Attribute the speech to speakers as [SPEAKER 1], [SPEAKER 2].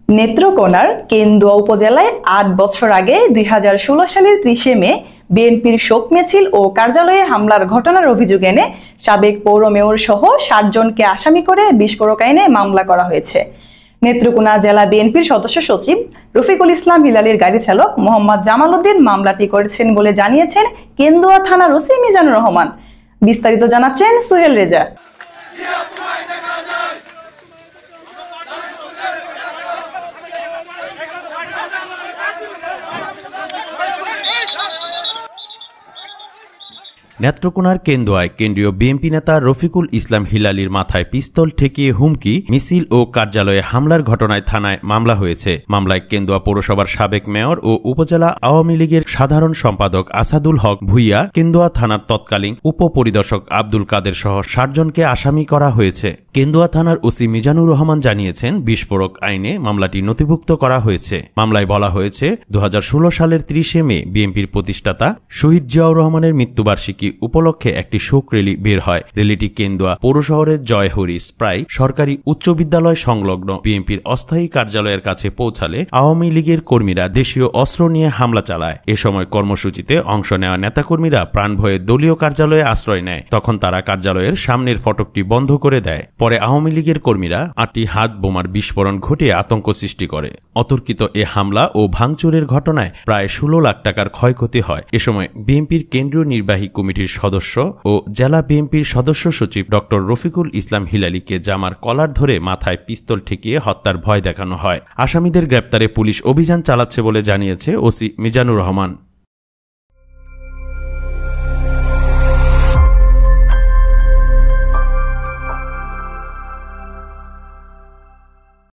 [SPEAKER 1] নেত্রকোনার কেন্দুয়া উপজেলায় ৮ বছর আগে ২০১৬ সালের ৩০ মে বিএনপির শোক মিছিল ও কার্যালয়ে হামলার ঘটনার অভিযোগ এনে সাবেক পৌর মেয়র সহ ৬০ জনকে আসামি করে বিস্ফোরক আইনে মামলা করা হয়েছে। নেত্রকোনা জেলা বিএনপির সদস্য সচিব রফিকুল ইসলাম হিলালির গাড়ি চালক মোহাম্মদ জামাল উদ্দিন মামলাটি করেছেন বলে জানিয়েছেন কেন্দুয়া থানার ওসি মিজানুর রহমান। বিস্তারিত জানাচ্ছেন সোহেল রেজা।
[SPEAKER 2] নেত্রকোনার কেন্দুয়ায় কেন্দ্রীয় বিএনপি নেতা রফিকুল ইসলাম হিলালির মাথায় পিস্তল ঠেকিয়ে হুমকি, মিছিল ও কার্যালয়ে হামলার ঘটনায় থানায় মামলা হয়েছে। মামলায় কেন্দুয়া পৌরসভার সাবেক মেয়র ও উপজেলা আওয়ামী লীগের সাধারণ সম্পাদক আসাদুল হক ভুইয়া, কেন্দুয়া থানার তৎকালীন উপপরিদর্শক আব্দুল কাদের সহ ৬০ জনকে আসামি করা হয়েছে। কেন্দুয়া থানার ওসি মিজানুর রহমান জানিয়েছেন, বিস্ফোরক আইনে মামলাটি নথিভুক্ত করা হয়েছে। মামলায় বলা হয়েছে, ২০১৬ সালের ৩০ মে বিএনপির প্রতিষ্ঠাতা শহীদ জিয়াউর রহমানের মৃত্যুবার্ষিকী উপলক্ষে একটি শোক র্যালি বের হয়। র্যালিটি কেন্দুয়া পৌর শহরের জয় হরিস প্রায় সরকারি উচ্চ বিদ্যালয় সংলগ্ন বিএনপির অস্থায়ী কার্যালয়ের কাছে পৌঁছালে আওয়ামী লীগের কর্মীরা দেশীয় অস্ত্র নিয়ে হামলা চালায়। এ সময় কর্মসূচিতে অংশ নেওয়া নেতাকর্মীরা প্রাণভয়ে দলীয় কার্যালয়ে আশ্রয় নেয়। তখন তারা কার্যালয়ের সামনের ফটকটি বন্ধ করে দেয়। পরে আওয়ামী লীগের কর্মীরা ৮টি হাত বোমার বিস্ফোরণ ঘটিয়ে আতঙ্ক সৃষ্টি করে। অতর্কিত এ হামলা ও ভাঙচুরের ঘটনায় প্রায় ১৬ লাখ টাকার ক্ষয়ক্ষতি হয়। এ সময় বিএনপির কেন্দ্রীয় নির্বাহী কমিটির সদস্য ও জেলা বিএনপির সদস্য সচিব ডক্টর রফিকুল ইসলাম হিলালিকে জামার কলার ধরে মাথায় পিস্তল ঠেকিয়ে হত্যার ভয় দেখানো হয়। আসামিদের গ্রেপ্তারে পুলিশ অভিযান চালাচ্ছে বলে জানিয়েছে ওসি মিজানুর রহমান।